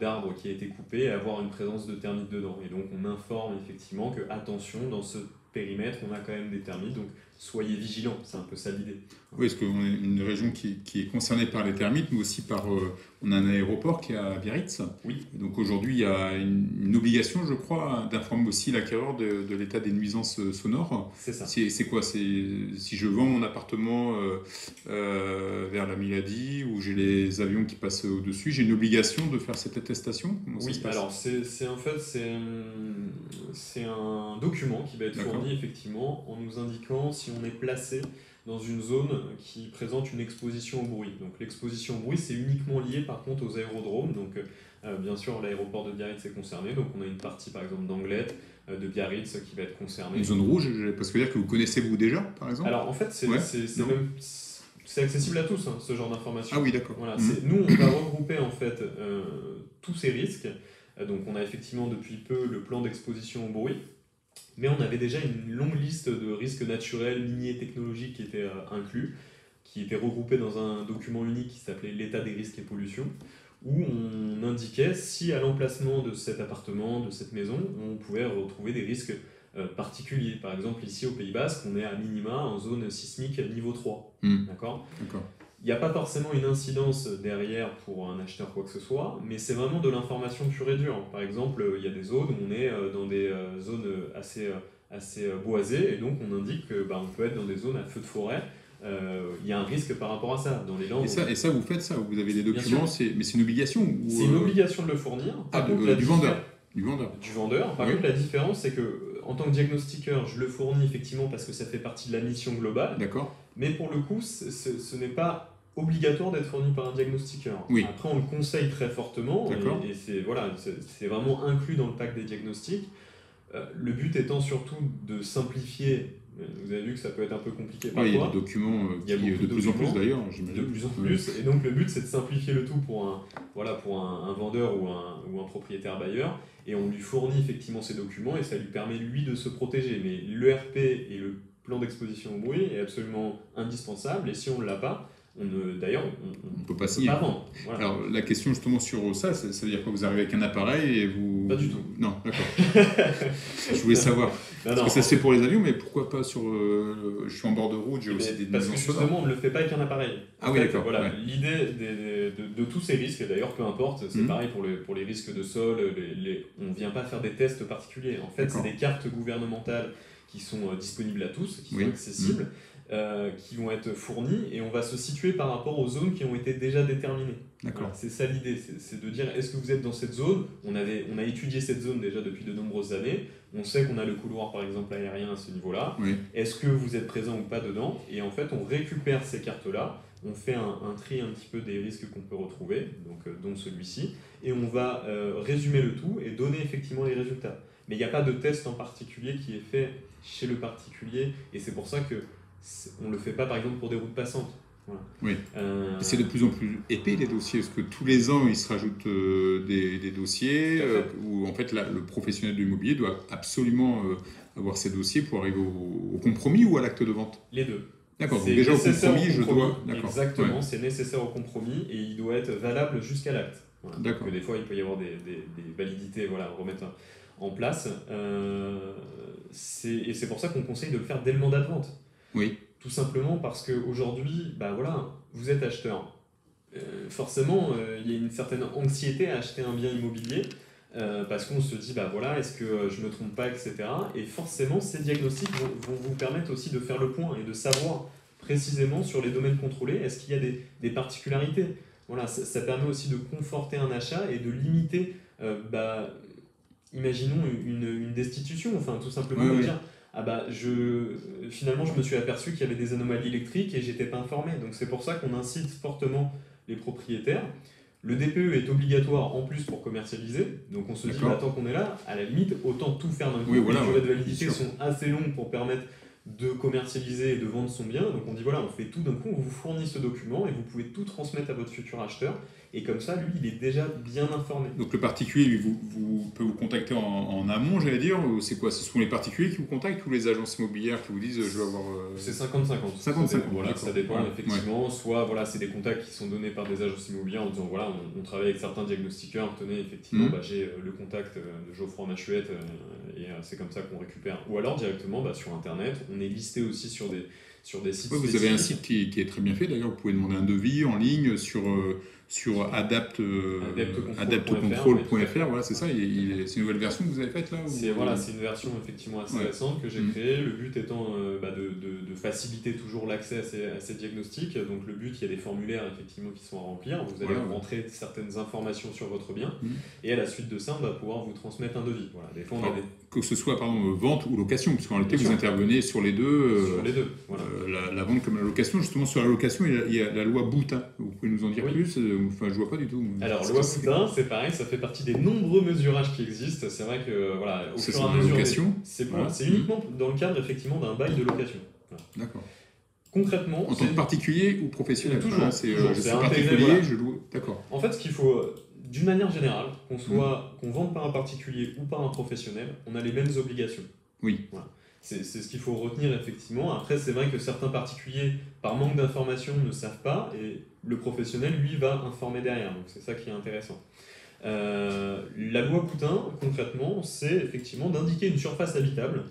d'arbre qui a été coupée et avoir une présence de termites dedans. Et donc on informe effectivement que attention, dans ce périmètre on a quand même des termites, donc soyez vigilants, c'est un peu ça l'idée. Oui, parce qu'on est une région qui est concernée par les termites, mais aussi par... on a un aéroport qui est à Biarritz. Oui. Donc aujourd'hui, il y a une obligation, je crois, d'informer aussi l'acquéreur de l'état des nuisances sonores. C'est ça. C'est quoi? Si je vends mon appartement vers la Miladie, où j'ai les avions qui passent au-dessus, j'ai une obligation de faire cette attestation? Comment ça se passe? Alors c'est un document qui va être fourni effectivement en nous indiquant si on est placé dans une zone qui présente une exposition au bruit. Donc l'exposition au bruit, c'est uniquement lié par contre aux aérodromes. Donc bien sûr, l'aéroport de Biarritz est concerné. Donc on a une partie par exemple d'Anglet, de Biarritz qui va être concernée. Une zone rouge, parce que dire que vous connaissez vous déjà, par exemple? Alors en fait, c'est accessible à tous, hein, ce genre d'informations. Ah oui, d'accord. Voilà, nous, on va regrouper en fait tous ces risques. Donc on a effectivement depuis peu le plan d'exposition au bruit. Mais on avait déjà une longue liste de risques naturels, miniers, technologiques qui étaient inclus, qui étaient regroupés dans un document unique qui s'appelait l'état des risques et pollution, où on indiquait si à l'emplacement de cet appartement, de cette maison, on pouvait retrouver des risques particuliers. Par exemple, ici au Pays Basque, on est à minima en zone sismique niveau 3. D'accord. Il n'y a pas forcément une incidence derrière pour un acheteur quoi que ce soit, mais c'est vraiment de l'information pure et dure. Par exemple, il y a des zones où on est dans des zones assez boisées, et donc on indique qu'on peut être dans des zones à feu de forêt. Il y a un risque par rapport à ça. Dans les Landes, et ça, vous faites ça? Vous avez des documents, mais c'est une obligation C'est une obligation de le fournir. Du vendeur. Du vendeur. Par contre, la différence, c'est que en tant que diagnostiqueur, je le fournis effectivement parce que ça fait partie de la mission globale. D'accord. Mais pour le coup, ce n'est pas obligatoire d'être fourni par un diagnostiqueur. Oui. Après, on le conseille très fortement et c'est vraiment inclus dans le pack des diagnostics. Le but étant surtout de simplifier. Vous avez vu que ça peut être un peu compliqué parfois. Il y a des documents de plus en plus d'ailleurs, j'imagine. De plus en plus. Et donc le but c'est de simplifier le tout pour un vendeur ou un propriétaire bailleur. Et on lui fournit effectivement ces documents et ça lui permet lui de se protéger. Mais l'ERP et le plan d'exposition au bruit est absolument indispensable. Et si on ne l'a pas, D'ailleurs, On ne peut pas peut signer. pas vendre. Voilà. Alors, la question justement sur ça, ça veut dire que vous arrivez avec un appareil et vous... Pas du tout. Non, d'accord. Je voulais savoir. Parce que ça se fait pour les avions, mais pourquoi pas sur... je suis en bord de route, j'ai aussi des Parce que nuisances sonores. justement, on ne le fait pas avec un appareil. Ah oui, d'accord. Voilà, Ouais. l'idée de tous ces risques, et d'ailleurs peu importe, c'est pareil pour les risques de sol, on ne vient pas faire des tests particuliers. En fait, c'est des cartes gouvernementales qui sont disponibles à tous, qui sont accessibles, qui vont être fournies, et on va se situer par rapport aux zones qui ont été déjà déterminées. Voilà, c'est ça l'idée, c'est de dire est-ce que vous êtes dans cette zone. On a étudié cette zone déjà depuis de nombreuses années, on sait qu'on a le couloir par exemple aérien à ce niveau-là, est-ce que vous êtes présent ou pas dedans, et en fait on récupère ces cartes-là, on fait un tri un petit peu des risques qu'on peut retrouver, donc, dont celui-ci, et on va résumer le tout et donner effectivement les résultats. Mais il n'y a pas de test en particulier qui est fait chez le particulier, et c'est pour ça qu'on ne le fait pas par exemple pour des routes passantes. Voilà. Oui. C'est de plus en plus épais les dossiers, parce que tous les ans il se rajoute des dossiers où en fait le professionnel de l'immobilier doit absolument avoir ces dossiers pour arriver au compromis ou à l'acte de vente. Les deux. D'accord, donc déjà au compromis, je dois... Exactement, c'est nécessaire au compromis et il doit être valable jusqu'à l'acte. Voilà. D'accord. Donc, des fois il peut y avoir des validités à remettre en place. Et c'est pour ça qu'on conseille de le faire dès le mandat de vente. Oui. Tout simplement parce qu'aujourd'hui, vous êtes acheteur. Forcément, il y a une certaine anxiété à acheter un bien immobilier parce qu'on se dit, est-ce que je ne me trompe pas, etc. Et forcément, ces diagnostics vont vous permettre aussi de faire le point et de savoir précisément sur les domaines contrôlés, est-ce qu'il y a des particularités. Voilà, ça permet aussi de conforter un achat et de limiter, imaginons une destitution, enfin tout simplement de dire... finalement je me suis aperçu qu'il y avait des anomalies électriques et j'étais pas informé. Donc c'est pour ça qu'on incite fortement les propriétaires. Le DPE est obligatoire en plus pour commercialiser. Donc on se dit, tant qu'on est là, à la limite, autant tout faire d'un coup. Les durées de validité sont assez longues pour permettre de commercialiser et de vendre son bien. Donc on dit, on fait tout d'un coup, on vous fournit ce document et vous pouvez tout transmettre à votre futur acheteur. Et comme ça, lui, il est déjà bien informé. Donc le particulier, lui, peut vous contacter en amont, j'allais dire. C'est quoi? Ce sont les particuliers qui vous contactent ou les agences immobilières qui vous disent je veux avoir... C'est 50-50. 50-50, ça dépend effectivement. Soit c'est des contacts qui sont donnés par des agences immobilières en disant on travaille avec certains diagnostiqueurs, tenez, effectivement, j'ai le contact de Geoffroy Machuette et c'est comme ça qu'on récupère. Ou alors directement sur Internet, on est listé aussi sur des sites vous avez un site qui est très bien fait, d'ailleurs, vous pouvez demander un devis en ligne sur adaptecontrol.fr, voilà, c'est ça, c'est une nouvelle version que vous avez faite là c'est une version effectivement assez récente que j'ai créée, le but étant de faciliter toujours l'accès à ces diagnostics. Donc le but, il y a des formulaires effectivement qui sont à remplir, vous allez rentrer certaines informations sur votre bien et à la suite de ça, on va pouvoir vous transmettre un devis. Voilà, des fois, que ce soit vente ou location, puisqu'en réalité vous intervenez sur les deux. Sur les deux, voilà. La vente comme la location. Justement, sur la location, il y a la loi Boutin. Vous pouvez nous en dire plus? Enfin, je vois pas du tout. Alors, loi Boutin, c'est pareil, ça fait partie des nombreux mesurages qui existent. C'est vrai que, au fur et à mesure... location. C'est uniquement dans le cadre, effectivement, d'un bail de location. Voilà. D'accord. Concrètement... En tant que particulier ou professionnel? Toujours. Je suis particulier, je loue... D'accord. En fait, ce qu'il faut... D'une manière générale, qu'on vende par un particulier ou par un professionnel, on a les mêmes obligations. Oui. Voilà. C'est ce qu'il faut retenir effectivement. Après, c'est vrai que certains particuliers, par manque d'information, ne savent pas, et le professionnel, lui, va informer derrière. Donc c'est ça qui est intéressant. La loi Boutin, concrètement, c'est effectivement d'indiquer une surface habitable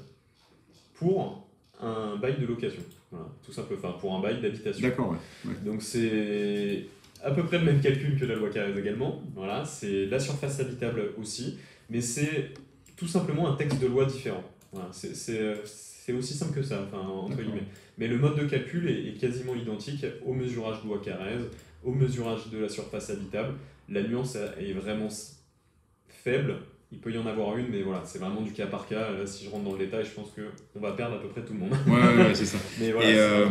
pour un bail de location. Voilà, tout simplement, enfin pour un bail d'habitation. D'accord, ouais. Donc c'est à peu près le même calcul que la loi Carrez également. Voilà, c'est la surface habitable aussi, mais c'est tout simplement un texte de loi différent. Voilà, c'est aussi simple que ça, entre guillemets. Mais le mode de calcul est quasiment identique au mesurage de loi Carrez, au mesurage de la surface habitable. La nuance est vraiment faible. Il peut y en avoir une, mais voilà, c'est vraiment du cas par cas. Là, si je rentre dans le détail, je pense qu'on va perdre à peu près tout le monde. Ouais, c'est ça. Mais voilà,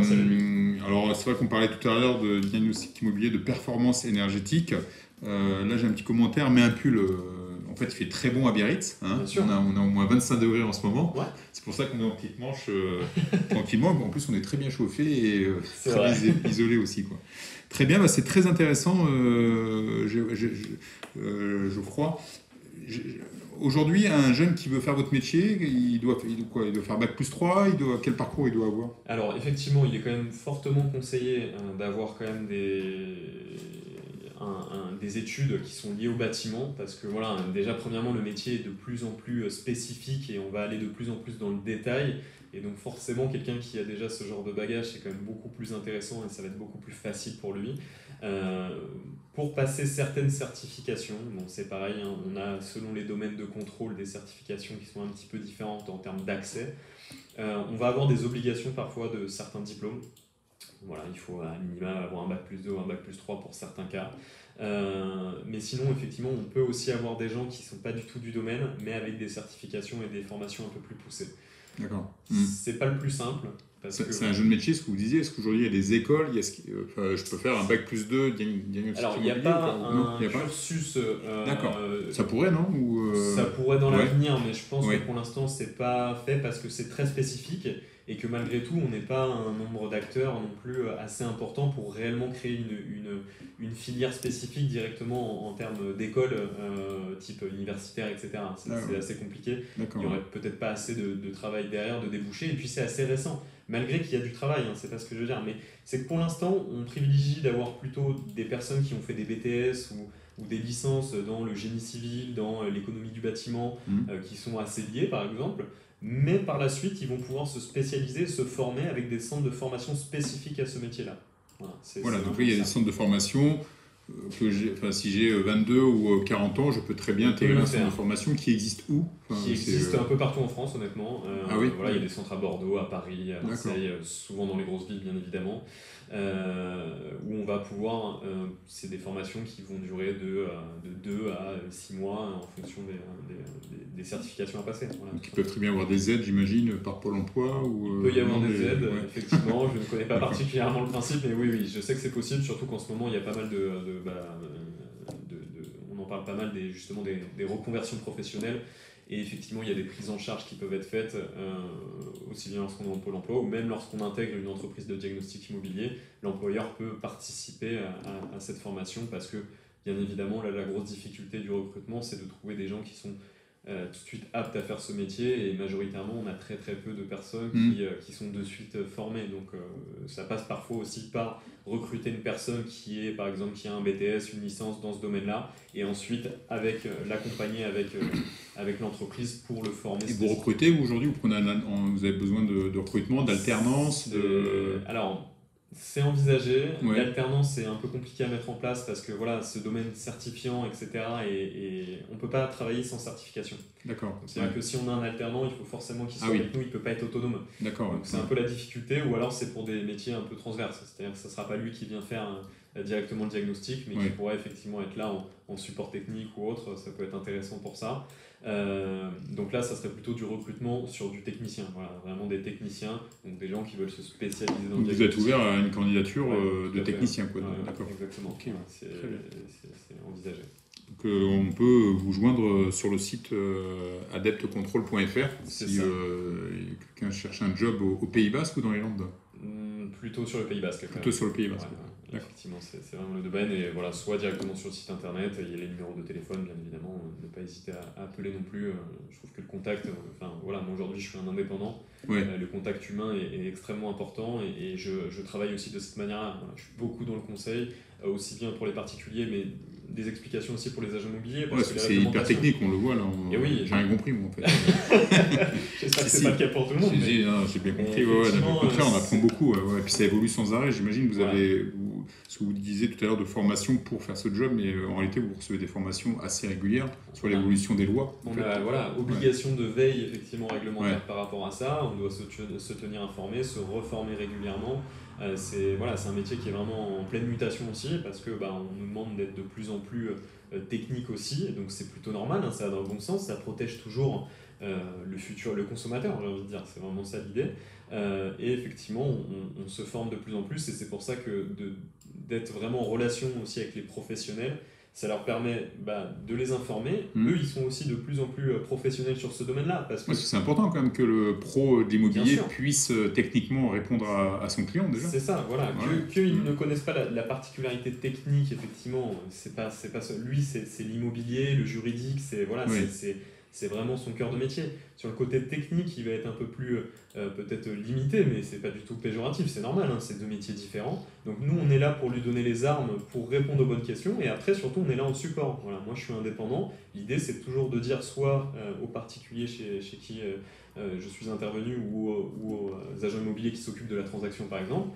alors, c'est vrai qu'on parlait tout à l'heure de diagnostic immobilier de performance énergétique. Là, j'ai un petit commentaire, mais un pull... En fait, il fait très bon à Biarritz. Hein. On a au moins 25 degrés en ce moment. Ouais. C'est pour ça qu'on est en petite manche tranquillement. En plus, on est très bien chauffé et très isolé aussi, quoi. Très bien, c'est très intéressant, je crois. Aujourd'hui, un jeune qui veut faire votre métier, il doit quoi? Il doit faire bac+3, quel parcours il doit avoir? Alors effectivement, il est quand même fortement conseillé d'avoir quand même des études qui sont liées au bâtiment, parce que voilà, déjà premièrement le métier est de plus en plus spécifique et on va aller de plus en plus dans le détail, et donc forcément quelqu'un qui a déjà ce genre de bagage, c'est quand même beaucoup plus intéressant et ça va être beaucoup plus facile pour lui. Euh, pour passer certaines certifications, bon, c'est pareil, hein, on a selon les domaines de contrôle des certifications qui sont un petit peu différentes en termes d'accès. On va avoir des obligations parfois de certains diplômes. Voilà, il faut à minima avoir un bac+2 ou un bac+3 pour certains cas. Mais sinon, effectivement, on peut aussi avoir des gens qui ne sont pas du tout du domaine, mais avec des certifications et des formations un peu plus poussées. D'accord. C'est pas le plus simple. C'est un jeune métier, ce que vous disiez. Est-ce qu'aujourd'hui, il y a des écoles, je peux faire un bac+2 diagnostic Alors, il n'y a immobilier, pas ou pas un cursus. D'accord. Ça pourrait, non? Ça pourrait dans Ouais. l'avenir, mais je pense Ouais. que pour l'instant, c'est pas fait parce que c'est très spécifique et que malgré tout, on n'est pas un nombre d'acteurs non plus assez important pour réellement créer une filière spécifique directement en termes d'école, type universitaire, etc. C'est assez compliqué. D'accord. Il n'y aurait peut-être pas assez de travail derrière, de débouchés, et puis c'est assez récent. Malgré qu'il y a du travail, hein, c'est pas ce que je veux dire, mais c'est que pour l'instant, on privilégie d'avoir plutôt des personnes qui ont fait des BTS ou des licences dans le génie civil, dans l'économie du bâtiment, qui sont assez liées par exemple, mais par la suite, ils vont pouvoir se spécialiser, se former avec des centres de formation spécifiques à ce métier-là. Voilà, donc il y a des centres de formation. Si j'ai 22 ou 40 ans, je peux très bien intégrer un centre de formation qui existe où? Qui existe un peu partout en France, honnêtement. Ah oui. Voilà, il y a des centres à Bordeaux, à Paris, à Marseille, souvent dans les grosses villes, bien évidemment, où on va pouvoir. C'est des formations qui vont durer de 2 à 6 mois en fonction des certifications à passer. Voilà. Donc, ils peuvent très bien avoir des aides, j'imagine, par Pôle emploi Il peut y avoir des aides, effectivement. Je ne connais pas particulièrement le principe, mais oui, je sais que c'est possible, surtout qu'en ce moment, il y a pas mal on en parle pas mal justement des reconversions professionnelles. Et effectivement, il y a des prises en charge qui peuvent être faites aussi bien lorsqu'on est en Pôle emploi ou même lorsqu'on intègre une entreprise de diagnostic immobilier. L'employeur peut participer à cette formation parce que, bien évidemment, là, la grosse difficulté du recrutement, c'est de trouver des gens qui sont tout de suite aptes à faire ce métier. Et majoritairement, on a très très peu de personnes qui sont de suite formées. Donc, ça passe parfois aussi par recruter une personne qui est, par exemple, qui a un BTS, une licence dans ce domaine-là, et ensuite l'accompagner avec l'entreprise pour le former. Et vous recrutez aujourd'hui, vous avez besoin de recrutement, d'alternance Alors, c'est envisagé. Ouais. L'alternance, c'est un peu compliqué à mettre en place parce que voilà, ce domaine certifiant, etc., et on ne peut pas travailler sans certification. D'accord. C'est-à-dire que si on a un alternant, il faut forcément qu'il soit avec nous, il ne peut pas être autonome. D'accord. Donc c'est un peu la difficulté, ou alors c'est pour des métiers un peu transverses. C'est-à-dire que ce ne sera pas lui qui vient faire directement le diagnostic, mais qui pourrait effectivement être là en support technique ou autre. Ça peut être intéressant pour ça. Donc là, ça serait plutôt du recrutement sur du technicien, voilà, vraiment des techniciens, donc des gens qui veulent se spécialiser dans le diagnostic. Vous êtes ouvert à une candidature de technicien, quoi. D'accord. Exactement. Okay. C'est envisagé. Donc, on peut vous joindre sur le site adeptecontrol.fr si quelqu'un cherche un job au Pays Basque ou dans les Landes. Plutôt sur le Pays Basque. Plutôt sur le Pays Basque. Effectivement, c'est vraiment le domaine, et voilà, soit directement sur le site internet, il y a les numéros de téléphone, bien évidemment, ne pas hésiter à appeler non plus. Je trouve que le contact, moi aujourd'hui je suis un indépendant, le contact humain est extrêmement important, et je travaille aussi de cette manière-là. Voilà, je suis beaucoup dans le conseil, aussi bien pour les particuliers, mais des explications aussi pour les agents immobiliers. Parce que c'est hyper technique, on le voit là. J'ai rien compris, moi, en fait. J'espère que c'est pas le cas pour tout le monde. J'ai bien compris, au contraire, on apprend beaucoup. Et puis ça évolue sans arrêt, j'imagine. Vous avez, ce que vous disiez tout à l'heure, de formation pour faire ce job, mais en réalité, vous recevez des formations assez régulières sur l'évolution des lois. On a obligation de veille, effectivement, réglementaire par rapport à ça. On doit se tenir informé, se reformer régulièrement. C'est un métier qui est vraiment en pleine mutation aussi, parce que on nous demande d'être de plus en plus technique aussi, donc c'est plutôt normal, ça va dans le bon sens, ça protège toujours le consommateur, j'ai envie de dire, c'est vraiment ça l'idée. Et effectivement, on se forme de plus en plus, et c'est pour ça que d'être vraiment en relation aussi avec les professionnels, ça leur permet de les informer. Eux, ils sont aussi de plus en plus professionnels sur ce domaine-là. Parce que c'est important quand même que le pro de l'immobilier puisse techniquement répondre à son client déjà. C'est ça, voilà. Qu'ils ne connaissent pas la particularité technique, effectivement, c'est pas ça. Lui, c'est l'immobilier, le juridique, c'est vraiment son cœur de métier. Sur le côté technique, il va être un peu plus peut-être limité, mais c'est pas du tout péjoratif, c'est normal, hein, c'est deux métiers différents. Donc nous, on est là pour lui donner les armes pour répondre aux bonnes questions, et après, surtout, on est là en support. Voilà, moi, je suis indépendant. L'idée, c'est toujours de dire soit aux particuliers chez qui je suis intervenu ou aux agents immobiliers qui s'occupent de la transaction, par exemple,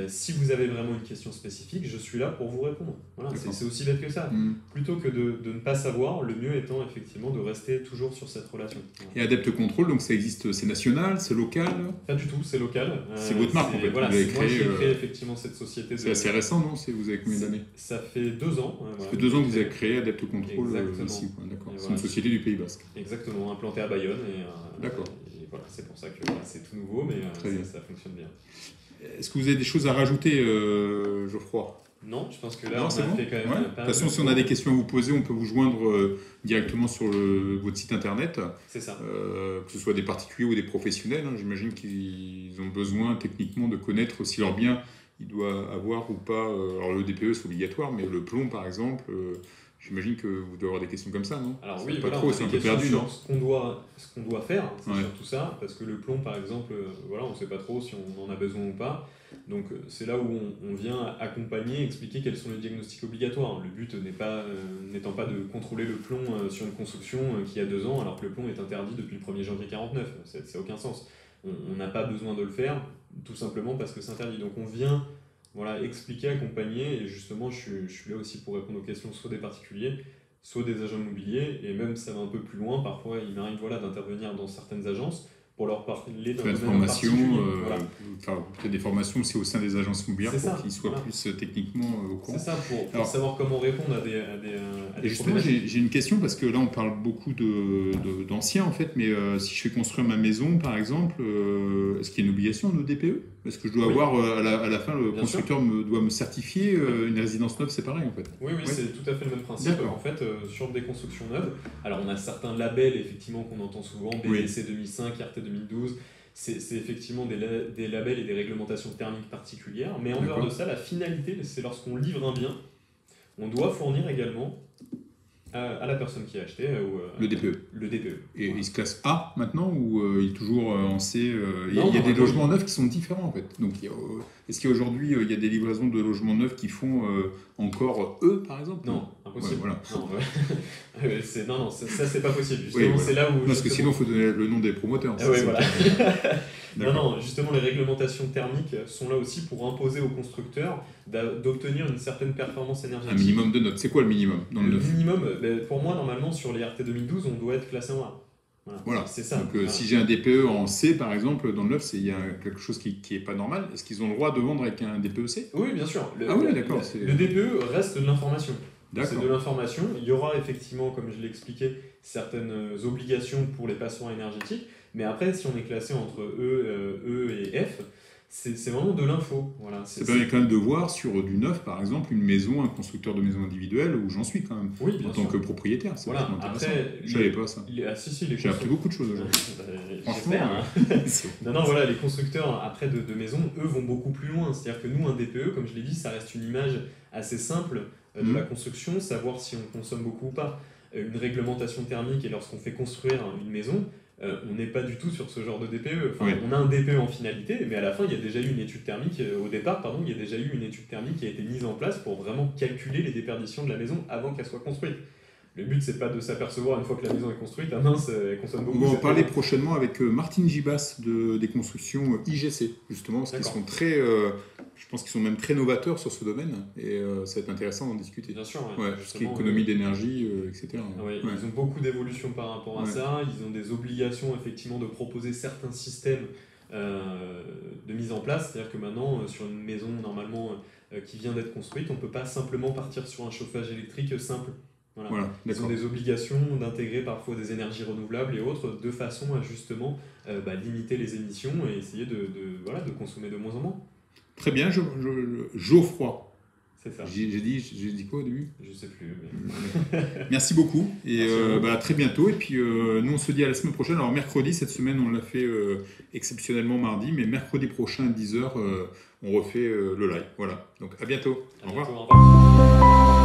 si vous avez vraiment une question spécifique, je suis là pour vous répondre. Voilà, c'est aussi bête que ça. Plutôt que de ne pas savoir, le mieux étant effectivement de rester toujours sur cette relation. Voilà. Et Adept Control, donc ça existe, c'est national, c'est local? Pas du tout, c'est local. C'est votre marque en fait. Voilà, vous avez moi j'ai créé, créé effectivement cette société. C'est assez récent, non? Vous avez combien d'années? Ça fait 2 ans. Ça fait 2 ans que vous avez créé Adept Control ici. D'accord. C'est une société du Pays Basque. Exactement, implantée à Bayonne. D'accord. Et voilà, c'est pour ça que c'est tout nouveau, mais ça fonctionne bien. Est-ce que vous avez des choses à rajouter, Geoffroy? Non, je pense que là, non, on a c'est bon. fait quand même. Ouais. De toute façon, si on a des questions à vous poser, on peut vous joindre directement sur votre site internet. C'est ça. Que ce soit des particuliers ou des professionnels. Hein. J'imagine qu'ils ont besoin techniquement de connaître si leur bien il doit avoir ou pas. Alors le DPE, c'est obligatoire, mais le plomb, par exemple. J'imagine que vous devez avoir des questions comme ça, non? Alors c'est oui, pas voilà, trop, c'est un peu perdu, non? Ce qu'on doit faire, c'est surtout ça, parce que le plomb, par exemple, voilà, on ne sait pas trop si on en a besoin ou pas. Donc c'est là où on vient accompagner, expliquer quels sont les diagnostics obligatoires. Le but n'étant pas de contrôler le plomb sur une construction qui a 2 ans, alors que le plomb est interdit depuis le 1er janvier 49. Ça n'a aucun sens. On n'a pas besoin de le faire, tout simplement parce que c'est interdit. Donc on vient expliquer, accompagner, et justement je suis là aussi pour répondre aux questions soit des particuliers, soit des agents immobiliers, et même ça va un peu plus loin, parfois il m'arrive d'intervenir dans certaines agences pour leur parler d'un domaine particulier. Peut-être des formations aussi au sein des agences immobilières pour qu'ils soient plus techniquement au courant. C'est ça, pour savoir comment répondre à des et justement, j'ai une question, parce que là on parle beaucoup d'anciens en fait, mais si je fais construire ma maison par exemple, est-ce qu'il y a une obligation de DPE? Est-ce que je dois avoir, à la fin, le constructeur doit me certifier une résidence neuve, c'est pareil en fait? Oui, c'est tout à fait le même principe. En fait, sur des constructions neuves, alors on a certains labels effectivement qu'on entend souvent, BDC 2005, RT 2012, c'est effectivement des labels et des réglementations thermiques particulières, mais en dehors de ça, la finalité, c'est lorsqu'on livre un bien, on doit fournir également à la personne qui a acheté le DPE. Le DPE. Et il se classe A maintenant ou il est toujours en C? Il y a des logements neufs qui sont différents en fait. Donc est-ce qu'aujourd'hui il y a des livraisons de logements neufs qui font encore E par exemple? Non, impossible. Voilà. Non, ça c'est pas possible. Justement, c'est là où. Parce que sinon il faut donner le nom des promoteurs. Voilà. Non, justement, les réglementations thermiques sont là aussi pour imposer aux constructeurs d'obtenir une certaine performance énergétique. Un minimum de notes. C'est quoi le minimum dans le neuf? Minimum, pour moi, normalement, sur les RT 2012, on doit être classé en A. Voilà. C'est ça. Donc, si j'ai un DPE en C, par exemple, dans le neuf, il y a quelque chose qui n'est pas normal. Est-ce qu'ils ont le droit de vendre avec un DPE C? Oui, bien sûr. D'accord. Le DPE reste de l'information. C'est de l'information. Il y aura effectivement, comme je l'ai expliqué, certaines obligations pour les passoires énergétiques. Mais après, si on est classé entre E et F, c'est vraiment de l'info. Voilà, ça permet quand même de voir sur du neuf, par exemple, une maison, un constructeur de maison individuelle, où j'en suis quand même, en tant que propriétaire. C'est vachement intéressant. Je savais pas ça. J'ai appris beaucoup de choses aujourd'hui. Franchement. Non, voilà, les constructeurs après de maisons, eux, vont beaucoup plus loin. C'est-à-dire que nous, un DPE, comme je l'ai dit, ça reste une image assez simple de la construction, savoir si on consomme beaucoup ou pas. Une réglementation thermique, et lorsqu'on fait construire une maison, on n'est pas du tout sur ce genre de DPE. On a un DPE en finalité, mais à la fin, il y a déjà eu une étude thermique, il y a déjà eu une étude thermique qui a été mise en place pour vraiment calculer les déperditions de la maison avant qu'elle soit construite. Le but, c'est pas de s'apercevoir une fois que la maison est construite, ah mince, elle consomme beaucoup. On va en parler prochainement avec Martine Gibas des constructions IGC, justement, parce qu'ils sont très, je pense qu'ils sont même très novateurs sur ce domaine, et ça va être intéressant d'en discuter. Bien sûr, ce qui est économie d'énergie, etc. Ils ont beaucoup d'évolutions par rapport à ça, ils ont des obligations effectivement de proposer certains systèmes de mise en place, c'est-à-dire que maintenant, sur une maison normalement qui vient d'être construite, on ne peut pas simplement partir sur un chauffage électrique simple. Ils ont des obligations d'intégrer parfois des énergies renouvelables et autres, de façon à justement limiter les émissions et essayer de consommer de moins en moins. Très bien, Geoffroy. C'est ça. J'ai dit quoi au début? Je sais plus. Mais... Merci beaucoup et à très bientôt. Et puis nous on se dit à la semaine prochaine. Alors mercredi, cette semaine on l'a fait exceptionnellement mardi, mais mercredi prochain à 10h on refait le live. Voilà. Donc à bientôt. Au revoir.